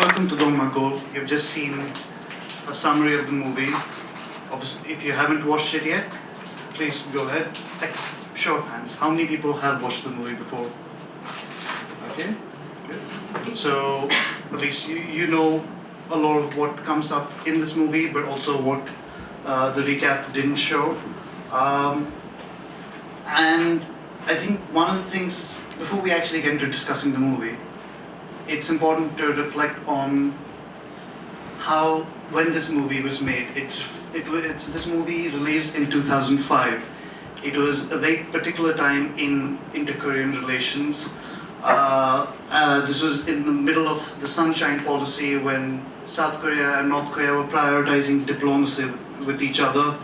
welcome to Dongmakgol. You've just seen a summary of the movie. Obviously, if you haven't watched it yet, please go ahead. Show of hands. How many people have watched the movie before? Okay, good. So at least you know a lot of what comes up in this movie, but also what the recap didn't show. And I think one of the things, before we actually get into discussing the movie, it's important to reflect on how, when this movie was made. This movie released in 2005. It was a very particular time in inter-Korean relations. This was in the middle of the Sunshine Policy, when South Korea and North Korea were prioritizing diplomacy with each other.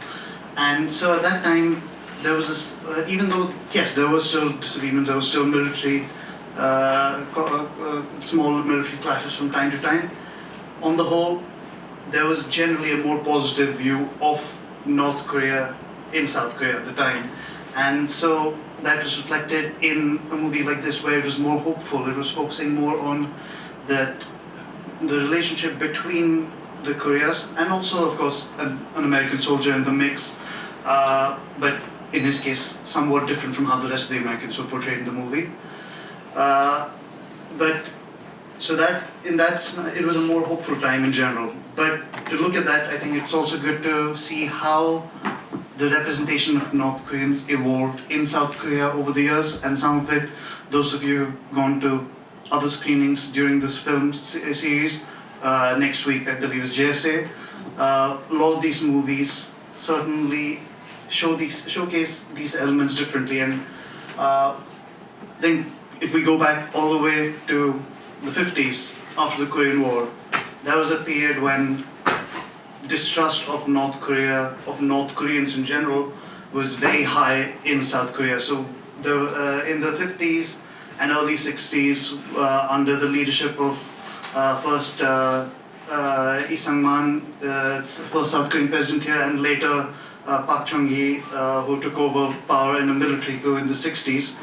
And so at that time, there was this, even though, yes, there were still disagreements, there was still military, small military clashes from time to time. On the whole, there was generally a more positive view of North Korea in South Korea at the time. And so that was reflected in a movie like this, where it was more hopeful. It was focusing more on the relationship between the Koreas, and also, of course, an American soldier in the mix. But in his case, somewhat different from how the rest of the Americans were portrayed in the movie. But so that it was a more hopeful time in general. But to look at that, I think it's also good to see how the representation of North Koreans evolved in South Korea over the years, and some of it, those of you who've gone to other screenings during this film series, next week I believe is JSA, a lot of these movies certainly showcase these elements differently. And then if we go back all the way to the 50s, after the Korean War, there was a period when distrust of North Korea, of North Koreans in general, was very high in South Korea. So in the 50s and early 60s, under the leadership of first Lee Sang-man, first South Korean president here, and later Park Chung-hee, who took over power in a military coup in the 60s,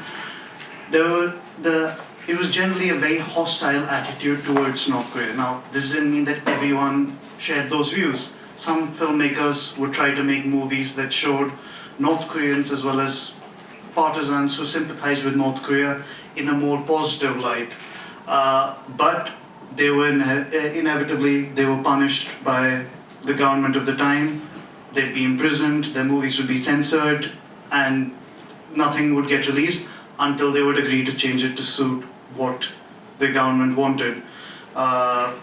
it was generally a very hostile attitude towards North Korea. Now, this didn't mean that everyone shared those views. Some filmmakers would try to make movies that showed North Koreans as well as partisans who sympathized with North Korea in a more positive light. But they were inevitably, they were punished by the government of the time. They'd be imprisoned, their movies would be censored, and nothing would get released until they would agree to change it to suit what the government wanted. And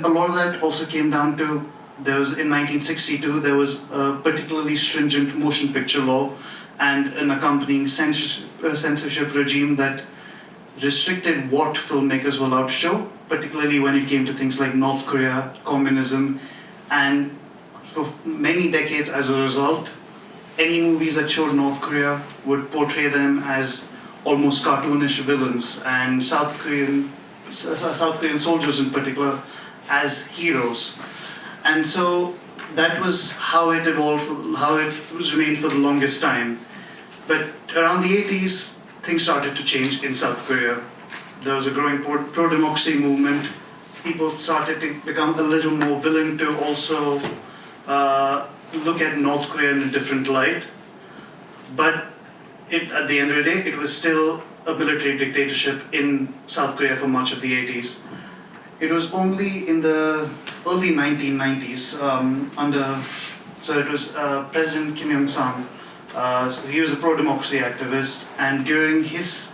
a lot of that also came down to, in 1962, there was a particularly stringent motion picture law and an accompanying censorship regime that restricted what filmmakers were allowed to show, particularly when it came to things like North Korea, communism, and for many decades as a result, any movies that showed North Korea would portray them as almost cartoonish villains, and South Korean soldiers in particular as heroes. And so that was how it evolved, how it remained for the longest time. But around the 80s, things started to change in South Korea. There was a growing pro-democracy movement. People started to become a little more willing to also look at North Korea in a different light. But at the end of the day, it was still a military dictatorship in South Korea for much of the 80s. It was only in the early 1990s, it was President Kim Il-sung. So he was a pro-democracy activist, and during his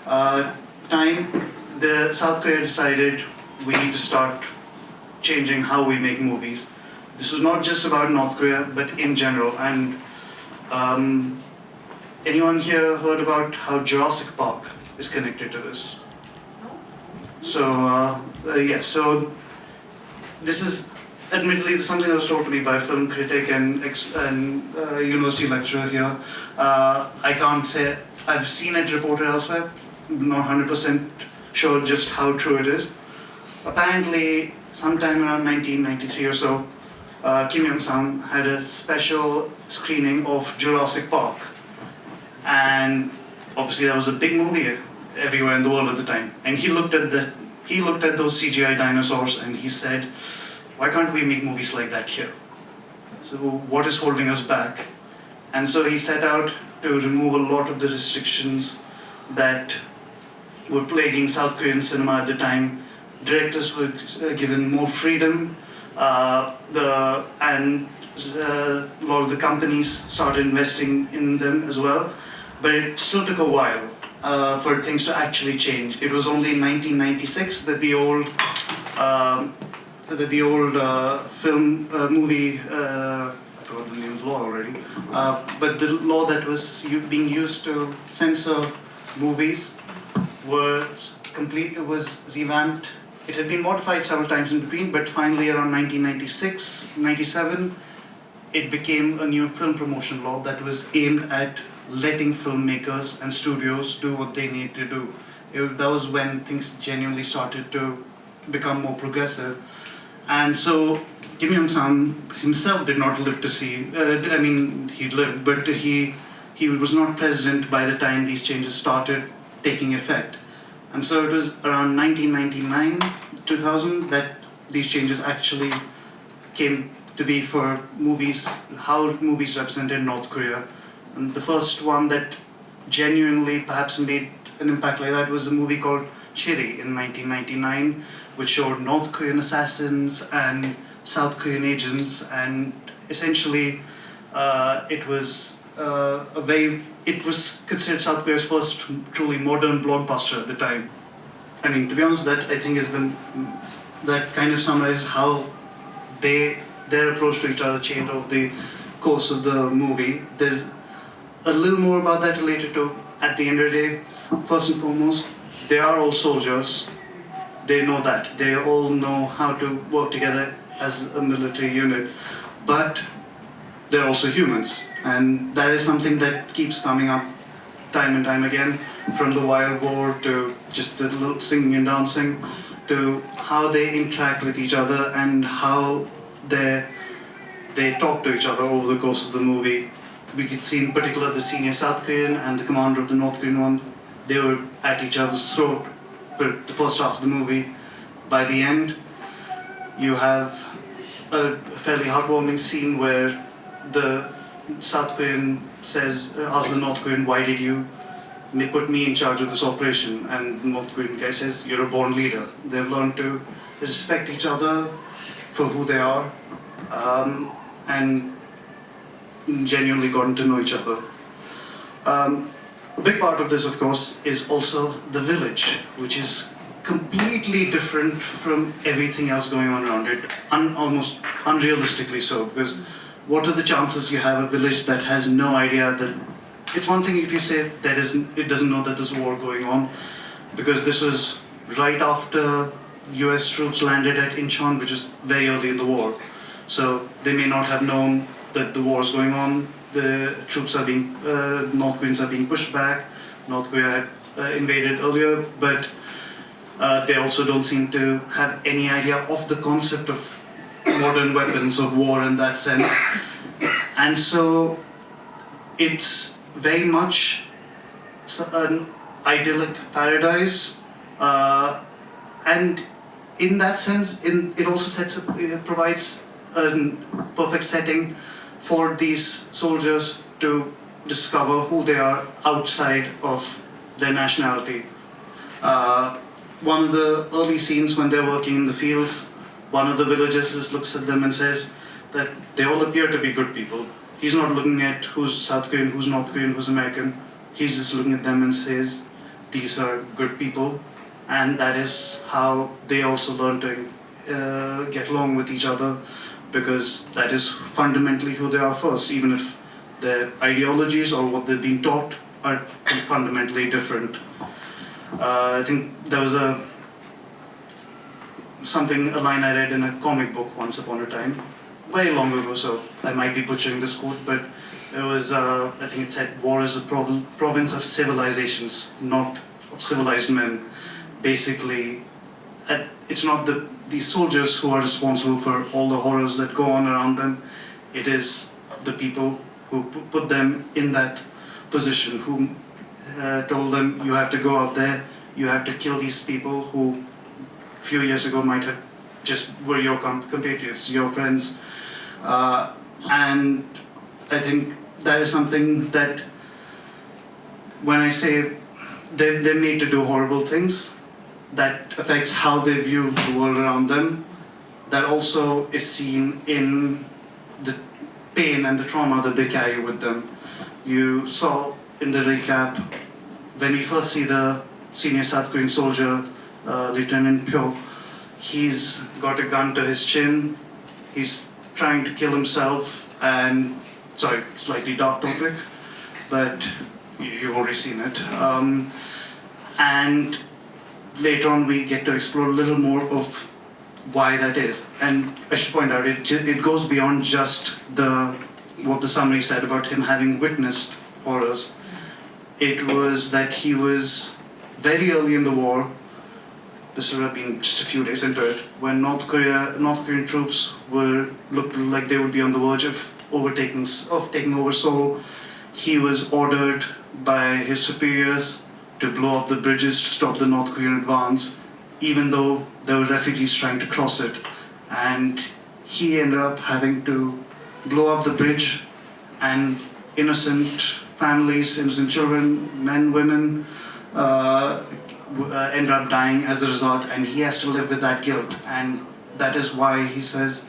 time, the South Korea decided we need to start changing how we make movies. This was not just about North Korea, but in general. And anyone here heard about how Jurassic Park is connected to this? So, so this is admittedly something that was told to me by a film critic and university lecturer here. I can't say, I've seen it reported elsewhere, not 100% sure just how true it is. Apparently, sometime around 1993 or so, Kim Il-sung had a special screening of Jurassic Park. And obviously that was a big movie everywhere in the world at the time. And he looked at he looked at those CGI dinosaurs and he said, why can't we make movies like that here? So what is holding us back? And so he set out to remove a lot of the restrictions that were plaguing South Korean cinema at the time. Directors were given more freedom, and a lot of the companies started investing in them as well. But it still took a while for things to actually change. It was only in 1996 that the old movie, I forgot the name of the law already, but the law that was being used to censor movies was revamped. It had been modified several times in between, but finally around 1996, 97, it became a new film promotion law that was aimed at letting filmmakers and studios do what they need to do. That was when things genuinely started to become more progressive. And so Kim Yong-sam himself did not live to see, he lived, but he was not president by the time these changes started taking effect. And so it was around 1999, 2000 that these changes actually came to be for movies, how movies represented North Korea. And the first one that genuinely perhaps made an impact like that was a movie called Shiri in 1999, which showed North Korean assassins and South Korean agents, and essentially it was considered South Korea's first truly modern blockbuster at the time. I mean, to be honest, that I think that kind of summarizes how their approach to each other changed over the course of the movie. There's a little more about that related to, at the end of the day, first and foremost, they are all soldiers. They know that. They all know how to work together as a military unit. But they're also humans. And that is something that keeps coming up time and time again, from the wild boar to just the little singing and dancing, to how they interact with each other and how they talk to each other over the course of the movie. We could see in particular the senior South Korean and the commander of the North Korean one. They were at each other's throat for the first half of the movie. By the end, you have a fairly heartwarming scene where the South Korean asks the North Korean, why did you put me in charge of this operation? And the North Korean guy says, you're a born leader. They've learned to respect each other for who they are, and genuinely gotten to know each other. A big part of this, of course, is also the village, which is completely different from everything else going on around it, almost unrealistically so, because what are the chances you have a village that has no idea that... It's one thing if you say it doesn't know that there's a war going on, because this was right after US troops landed at Incheon, which is very early in the war. So they may not have known that the war is going on. The troops are North Koreans are being pushed back. North Korea had invaded earlier, but they also don't seem to have any idea of the concept of modern weapons of war in that sense. And so it's very much an idyllic paradise, and in that sense, it also provides a perfect setting for these soldiers to discover who they are outside of their nationality. One of the early scenes when they're working in the fields, one of the villagers just looks at them and says that they all appear to be good people. He's not looking at who's South Korean, who's North Korean, who's American. He's just looking at them and says, these are good people. And that is how they also learn to get along with each other, because that is fundamentally who they are first, even if their ideologies or what they've been taught are fundamentally different. I think there was a line I read in a comic book once upon a time, very long ago, so I might be butchering this quote, but it was, I think it said, war is a province of civilizations, not of civilized men. Basically, it's not these soldiers who are responsible for all the horrors that go on around them. It is the people who put them in that position, who told them, you have to go out there, you have to kill these people who few years ago might have just were your compatriots, your friends. And I think that is something that, when I say they're made to do horrible things, that affects how they view the world around them. That also is seen in the pain and the trauma that they carry with them. You saw in the recap, when we first see the senior South Korean soldier, Lieutenant Pyo, he's got a gun to his chin, he's trying to kill himself, and, sorry, slightly dark topic, but you've already seen it. And later on we get to explore a little more of why that is. And I should point out, it goes beyond just what the summary said about him having witnessed horrors. It was that he was very early in the war, this would have been just a few days into it, when North Korean troops looked like they would be on the verge of taking over Seoul. He was ordered by his superiors to blow up the bridges to stop the North Korean advance, even though there were refugees trying to cross it. And he ended up having to blow up the bridge, and innocent families, innocent children, men, women, ended up dying as a result, and he has to live with that guilt. And that is why he says,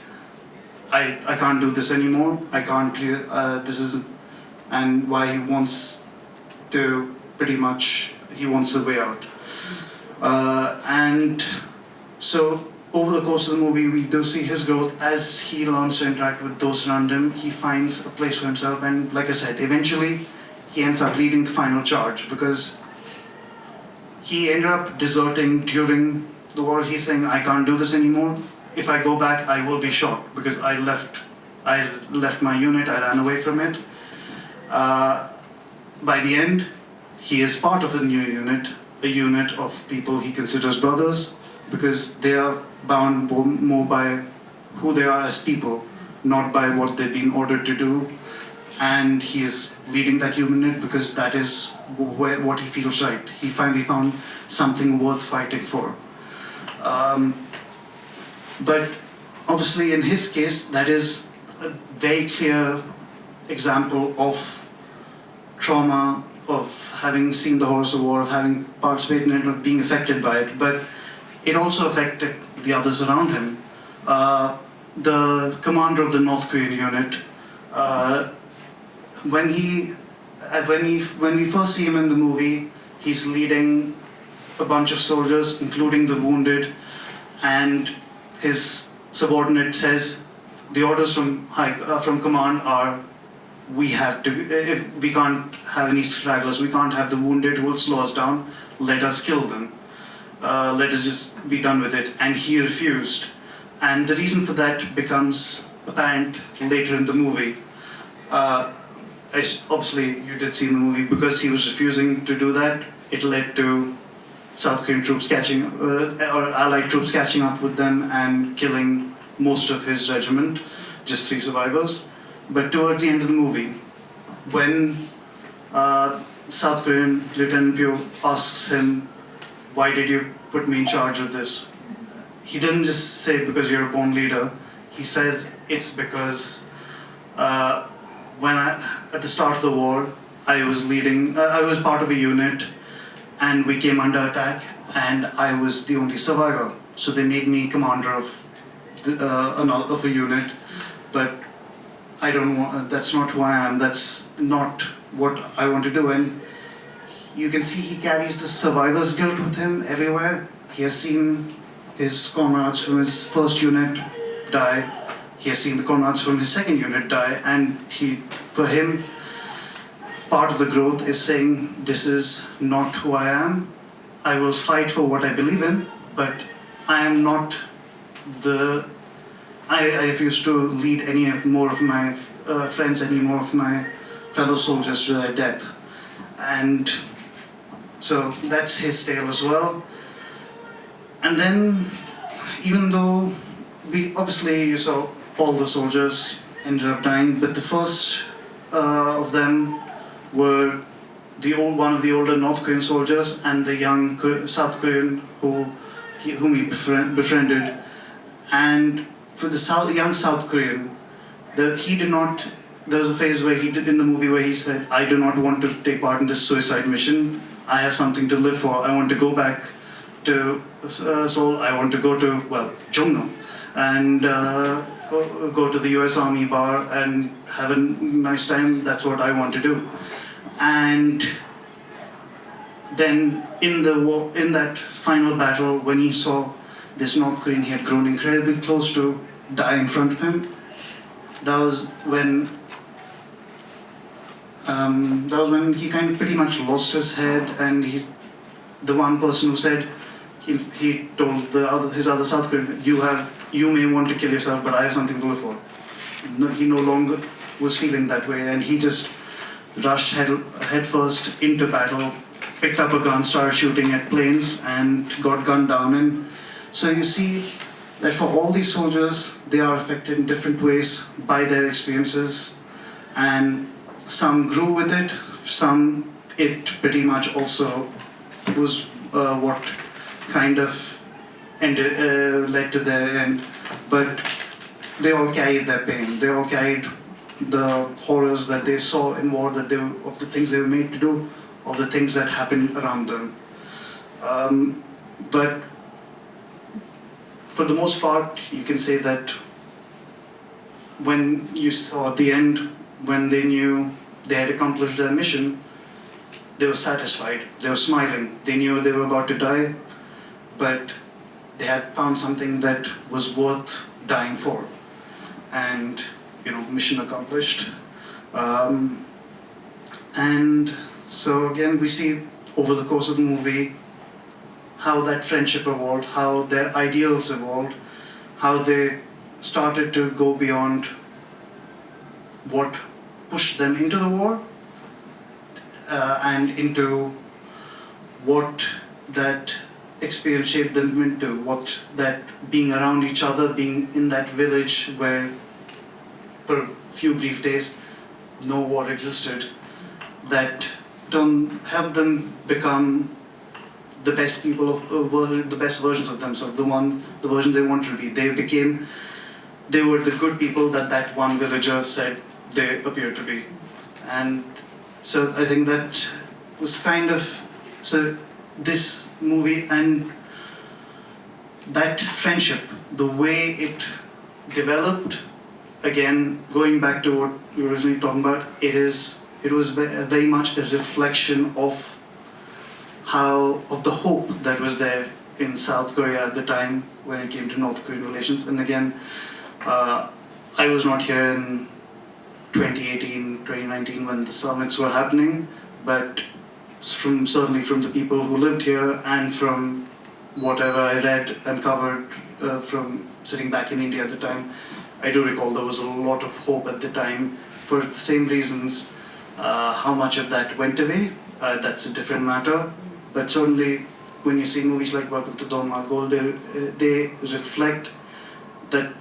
I can't do this anymore, I can't, and why he wants to he wants a way out. And so over the course of the movie, we do see his growth as he learns to interact with those around him. He finds a place for himself, and like I said, eventually he ends up leading the final charge, because he ended up deserting during the war. He's saying, I can't do this anymore. If I go back, I will be shot, because I left my unit, I ran away from it. By the end, he is part of a new unit, a unit of people he considers brothers, because they are bound more by who they are as people, not by what they've been ordered to do. And he is leading that unit because that is what he feels right. He finally found something worth fighting for. But obviously in his case, that is a very clear example of trauma, of having seen the horrors of war, of having participated in it, of being affected by it. But it also affected the others around him. The commander of the North Korean unit, when we first see him in the movie, he's leading a bunch of soldiers, including the wounded, and his subordinate says, the orders from command are, if we can't have any stragglers, we can't have the wounded who will slow us down, let us kill them. Let us just be done with it. And he refused. And the reason for that becomes apparent later in the movie. Obviously, you did see in the movie, because he was refusing to do that, it led to South Korean troops or Allied troops catching up with them and killing most of his regiment, just 3 survivors. But towards the end of the movie, when South Korean Lieutenant Pyo asks him, why did you put me in charge of this? He didn't just say, because you're a born leader. He says, it's because at the start of the war, I was part of a unit, and we came under attack, and I was the only survivor. So they made me commander of a unit, but I don't want, that's not who I am, that's not what I want to do. And you can see he carries the survivor's guilt with him everywhere. He has seen his comrades from his first unit die. He has seen the comrades from his second unit die. And for him, part of the growth is saying, this is not who I am. I will fight for what I believe in, but I am not I refuse to lead any more of my friends, any more of my fellow soldiers to their death. And so that's his tale as well. And then, even though obviously you saw all the soldiers ended up dying, but the first of them were one of the older North Korean soldiers and the young South Korean who whom he befriended. And for the young South Korean, he did not. There was a phase where he did in the movie where he said, "I do not want to take part in this suicide mission. I have something to live for. I want to go back to Seoul. I want to go to Jongno, and go to the U.S. Army bar and have a nice time. That's what I want to do." And then in that final battle, when he saw this North Korean he had grown incredibly close to die in front of him, that was when he kind of pretty much lost his head. And the one person who said, he told his other South Korean, you may want to kill yourself, but I have something to live for. No, he no longer was feeling that way, and he just rushed head first into battle, picked up a gun, started shooting at planes, and got gunned down. And so you see that for all these soldiers, they are affected in different ways by their experiences, and some grew with it, some it pretty much also was what kind of led to their end. But they all carried their pain. They all carried the horrors that they saw in war, of the things they were made to do, of the things that happened around them. But for the most part, you can say that when you saw at the end, when they knew they had accomplished their mission, they were satisfied, they were smiling. They knew they were about to die, but they had found something that was worth dying for. And, mission accomplished. And so again, we see over the course of the movie how that friendship evolved, how their ideals evolved, how they started to go beyond what pushed them into the war, and into what that experience shaped them into, what that being around each other, being in that village where for a few brief days no war existed, that helped them become the best people the best versions of themselves, the version they wanted to be. They were the good people that one villager said they appeared to be. And so I think that was so this movie and that friendship, the way it developed, again, going back to what we were originally talking about, it was very much a reflection of the hope that was there in South Korea at the time when it came to North Korean relations. And again, I was not here in 2018, 2019 when the summits were happening, but certainly from the people who lived here and from whatever I read and covered from sitting back in India at the time, I do recall there was a lot of hope at the time for the same reasons. How much of that went away, that's a different matter. But certainly when you see movies like Welcome to Dongmakgol, they reflect that,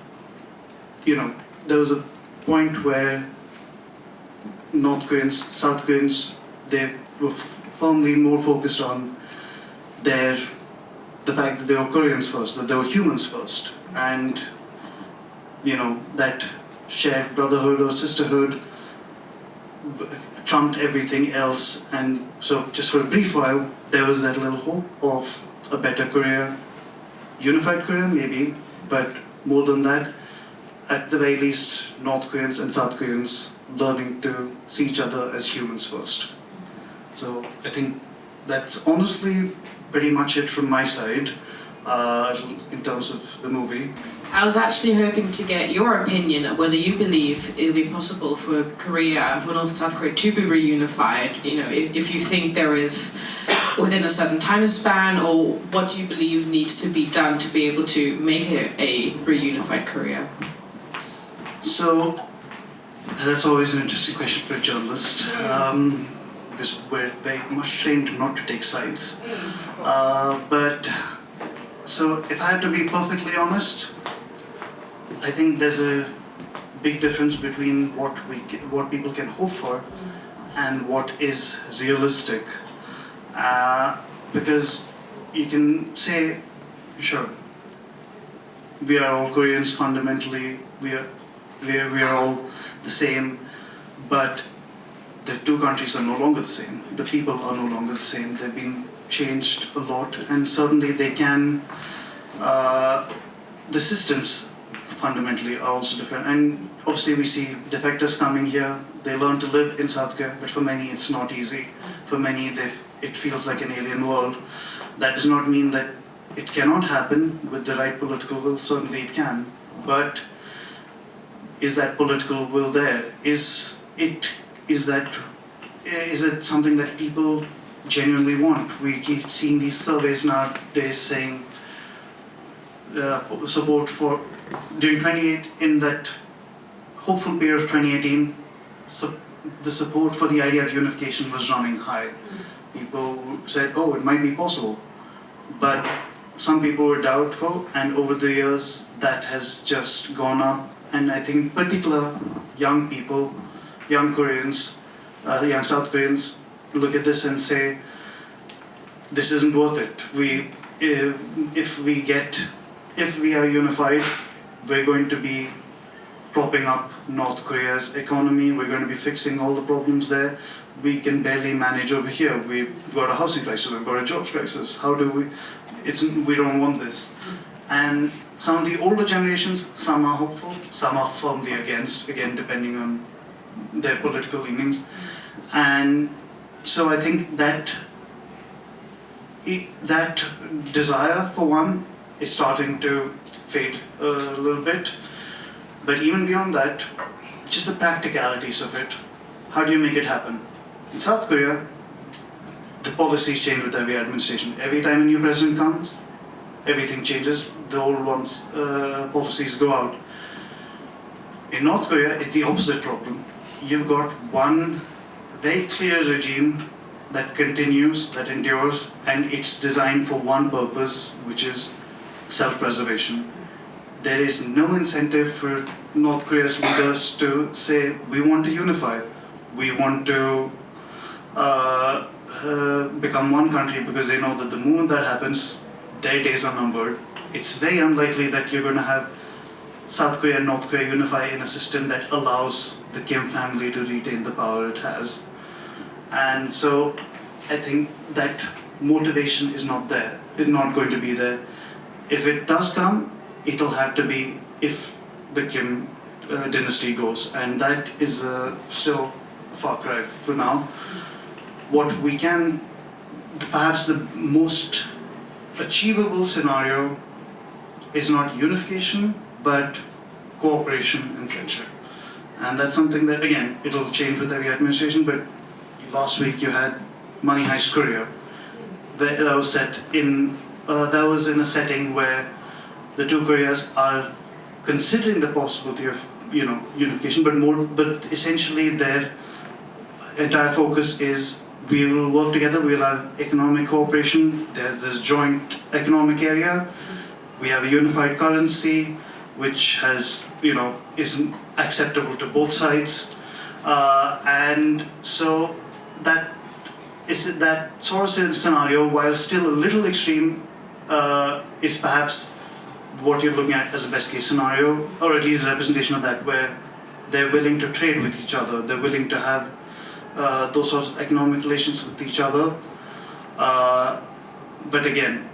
there was a point where North Koreans, South Koreans, they were firmly more focused on the fact that they were Koreans first, that they were humans first. And, that shared brotherhood or sisterhood trumped everything else. And so just for a brief while, there was that little hope of a better Korea, unified Korea maybe, but more than that, at the very least, North Koreans and South Koreans learning to see each other as humans first. So I think that's honestly pretty much it from my side in terms of the movie. I was actually hoping to get your opinion on whether you believe it would be possible for North and South Korea to be reunified, if you think there is within a certain time span, or what do you believe needs to be done to be able to make it a reunified Korea? So that's always an interesting question for a journalist, because we're very much trained not to take sides. So if I had to be perfectly honest, I think there's a big difference between what people can hope for and what is realistic. Because you can say, sure. We are all Koreans fundamentally. We are all the same, but the two countries are no longer the same. The people are no longer the same. They've been changed a lot, and certainly they can. The systems fundamentally are also different, and obviously we see defectors coming here. They learn to live in South Korea, but for many it's not easy. For many, it feels like an alien world. That does not mean that it cannot happen with the right political will. Certainly it can, but is that political will there? Is it something that people genuinely want? We keep seeing these surveys nowadays saying support for during 28 in that hopeful period of 2018. The support for the idea of unification was running high. People said, "Oh, it might be possible," but some people were doubtful, and over the years that has just gone up. And I think in particular young people, young Koreans, young South Koreans look at this and say, this isn't worth it. If we are unified, we're going to be propping up North Korea's economy, we're going to be fixing all the problems there. We can barely manage over here. We've got a housing crisis, we've got a jobs crisis. How do we, we don't want this. And some of the older generations, some are hopeful, some are firmly against, again, depending on their political leanings. And so I think that desire, for one, is starting to fade a little bit. But even beyond that, just the practicalities of it. How do you make it happen? In South Korea, the policies change with every administration. Every time a new president comes, everything changes. The old ones' policies go out. In North Korea, it's the opposite problem. You've got one very clear regime that continues, that endures, and it's designed for one purpose, which is self-preservation. There is no incentive for North Korea's leaders to say, we want to unify, we want to become one country, because they know that the moment that happens, their days are numbered. It's very unlikely that you're going to have South Korea and North Korea unify in a system that allows the Kim family to retain the power it has. And so I think that motivation is not there, is not going to be there. If it does come, it'll have to be if the Kim dynasty goes, and that is still a far cry for now. What we can, perhaps the most achievable scenario is not unification, but cooperation and friendship. And that's something that, again, it'll change with every administration, but last week you had Money Heist Korea. That was set in, that was in a setting where the two Koreas are considering the possibility of, unification, but essentially their entire focus is we will work together, we'll have economic cooperation, there's joint economic area, we have a unified currency, which has, is acceptable to both sides. And so that sort of scenario, while still a little extreme, is perhaps what you're looking at as a best case scenario, or at least a representation of that, where they're willing to trade with each other, they're willing to have those sorts of economic relations with each other. But again,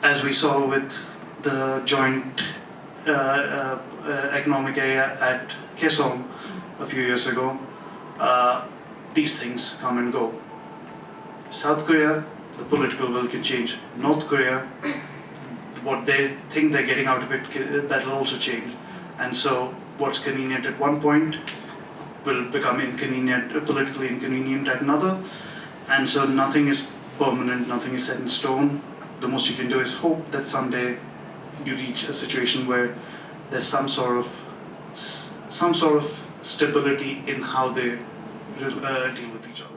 as we saw with the joint economic area at Kaesong a few years ago, these things come and go. South Korea, the political will can change. North Korea, what they think they're getting out of it, that'll also change. And so what's convenient at one point will become inconvenient, politically inconvenient at another. And so nothing is permanent, nothing is set in stone. The most you can do is hope that someday you reach a situation where there's some sort of stability in how they deal with each other.